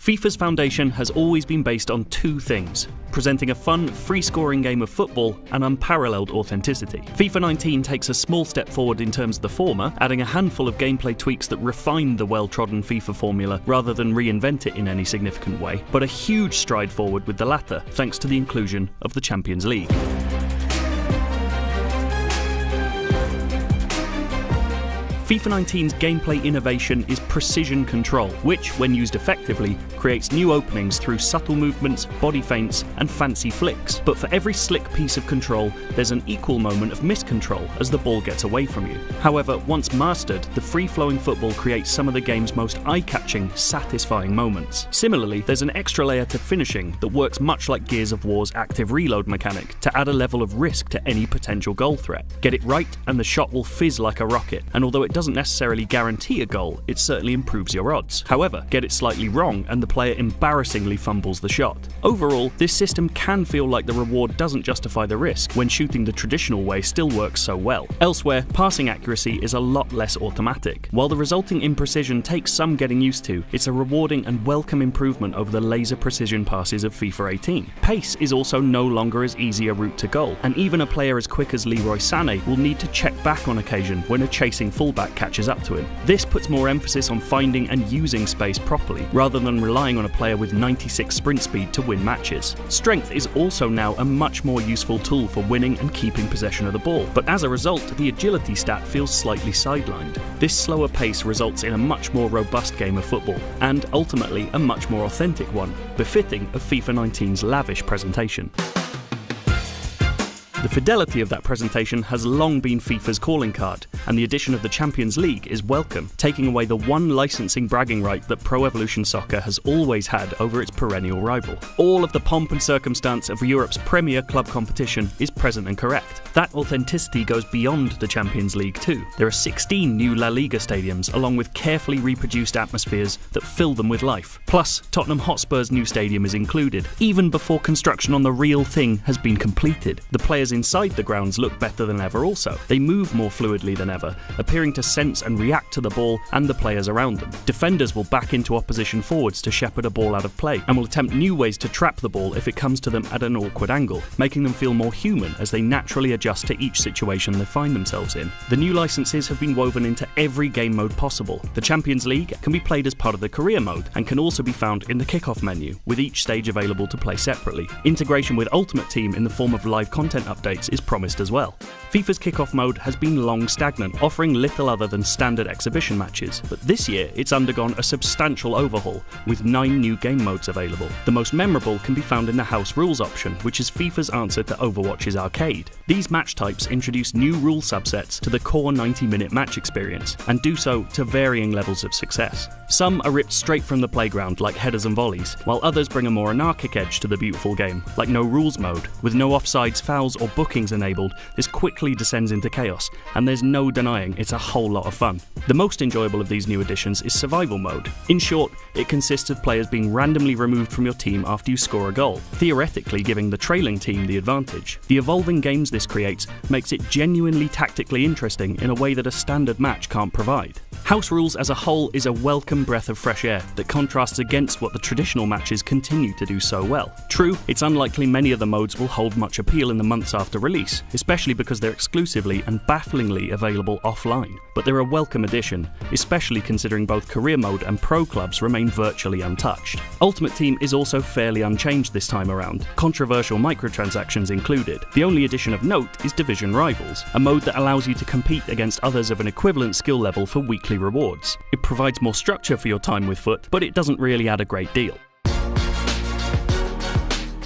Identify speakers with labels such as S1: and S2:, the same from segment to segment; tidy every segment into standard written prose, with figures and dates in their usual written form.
S1: FIFA's foundation has always been based on two things: presenting a fun, free-scoring game of football and unparalleled authenticity. FIFA 19 takes a small step forward in terms of the former, adding a handful of gameplay tweaks that refine the well-trodden FIFA formula rather than reinvent it in any significant way, but a huge stride forward with the latter, thanks to the inclusion of the Champions League. FIFA 19's gameplay innovation is precision control, which, when used effectively, creates new openings through subtle movements, body feints, and fancy flicks. But for every slick piece of control, there's an equal moment of miscontrol as the ball gets away from you. However, once mastered, the free-flowing football creates some of the game's most eye-catching, satisfying moments. Similarly, there's an extra layer to finishing that works much like Gears of War's active reload mechanic to add a level of risk to any potential goal threat. Get it right, and the shot will fizz like a rocket, and although it doesn't necessarily guarantee a goal, it certainly improves your odds. However, get it slightly wrong and the player embarrassingly fumbles the shot. Overall, this system can feel like the reward doesn't justify the risk when shooting the traditional way still works so well. Elsewhere, passing accuracy is a lot less automatic. While the resulting imprecision takes some getting used to, it's a rewarding and welcome improvement over the laser precision passes of FIFA 18. Pace is also no longer as easy a route to goal, and even a player as quick as Leroy Sané will need to check back on occasion when a chasing fullback catches up to him. This puts more emphasis on finding and using space properly, rather than relying on a player with 96 sprint speed to win matches. Strength is also now a much more useful tool for winning and keeping possession of the ball, but as a result, the agility stat feels slightly sidelined. This slower pace results in a much more robust game of football, and ultimately a much more authentic one, befitting of FIFA 19's lavish presentation. The fidelity of that presentation has long been FIFA's calling card, and the addition of the Champions League is welcome, taking away the one licensing bragging right that Pro Evolution Soccer has always had over its perennial rival. All of the pomp and circumstance of Europe's premier club competition is present and correct. That authenticity goes beyond the Champions League too. There are 16 new La Liga stadiums, along with carefully reproduced atmospheres that fill them with life. Plus, Tottenham Hotspur's new stadium is included, even before construction on the real thing has been completed. The players inside the grounds look better than ever also. They move more fluidly than ever, appearing to sense and react to the ball and the players around them. Defenders will back into opposition forwards to shepherd a ball out of play, and will attempt new ways to trap the ball if it comes to them at an awkward angle, making them feel more human as they naturally adjust to each situation they find themselves in. The new licenses have been woven into every game mode possible. The Champions League can be played as part of the career mode, and can also be found in the kickoff menu, with each stage available to play separately. Integration with Ultimate Team in the form of live content updates is promised as well. FIFA's kickoff mode has been long stagnant, offering little other than standard exhibition matches, but this year it's undergone a substantial overhaul, with 9 new game modes available. The most memorable can be found in the House Rules option, which is FIFA's answer to Overwatch's Arcade. These match types introduce new rule subsets to the core 90-minute match experience, and do so to varying levels of success. Some are ripped straight from the playground, like headers and volleys, while others bring a more anarchic edge to the beautiful game, like No Rules mode. With no offsides, fouls or bookings enabled, this quickly descends into chaos, and there's no denying it's a whole lot of fun. The most enjoyable of these new additions is Survival mode. In short, it consists of players being randomly removed from your team after you score a goal, theoretically giving the trailing team the advantage. The evolving games this creates makes it genuinely tactically interesting in a way that a standard match can't provide. House Rules as a whole is a welcome breath of fresh air that contrasts against what the traditional matches continue to do so well. True, it's unlikely many of the modes will hold much appeal in the months after release, especially because they're exclusively and bafflingly available offline. But they're a welcome addition, especially considering both career mode and pro clubs remain virtually untouched. Ultimate Team is also fairly unchanged this time around, controversial microtransactions included. The only addition of note is Division Rivals, a mode that allows you to compete against others of an equivalent skill level for weekly rewards. It provides more structure for your time with FUT, but it doesn't really add a great deal.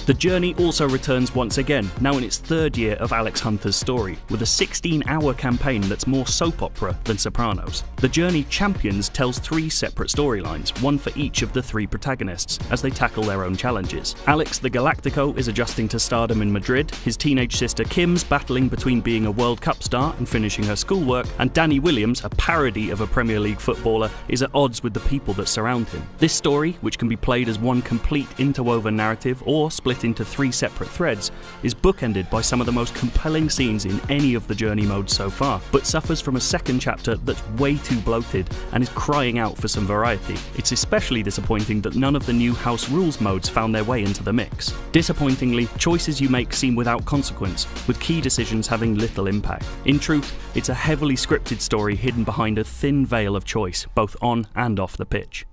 S1: The Journey also returns once again, now in its 3rd year of Alex Hunter's story, with a 16-hour campaign that's more soap opera than Sopranos. The Journey Champions tells 3 separate storylines, one for each of the 3 protagonists, as they tackle their own challenges. Alex the Galactico is adjusting to stardom in Madrid, his teenage sister Kim's battling between being a World Cup star and finishing her schoolwork, and Danny Williams, a parody of a Premier League footballer, is at odds with the people that surround him. This story, which can be played as one complete interwoven narrative or split split into 3 separate threads, is bookended by some of the most compelling scenes in any of the Journey modes so far, but suffers from a second chapter that's way too bloated and is crying out for some variety. It's especially disappointing that none of the new House Rules modes found their way into the mix. Disappointingly, choices you make seem without consequence, with key decisions having little impact. In truth, it's a heavily scripted story hidden behind a thin veil of choice, both on and off the pitch.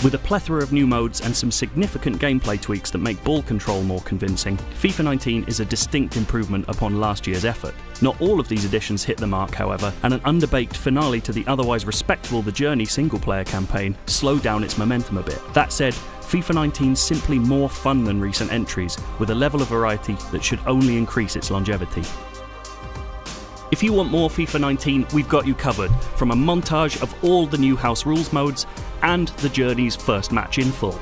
S1: With a plethora of new modes and some significant gameplay tweaks that make ball control more convincing, FIFA 19 is a distinct improvement upon last year's effort. Not all of these additions hit the mark, however, and an underbaked finale to the otherwise respectable The Journey single-player campaign slowed down its momentum a bit. That said, FIFA 19 is simply more fun than recent entries, with a level of variety that should only increase its longevity. If you want more FIFA 19, we've got you covered, from a montage of all the new House Rules modes and The Journey's first match in full.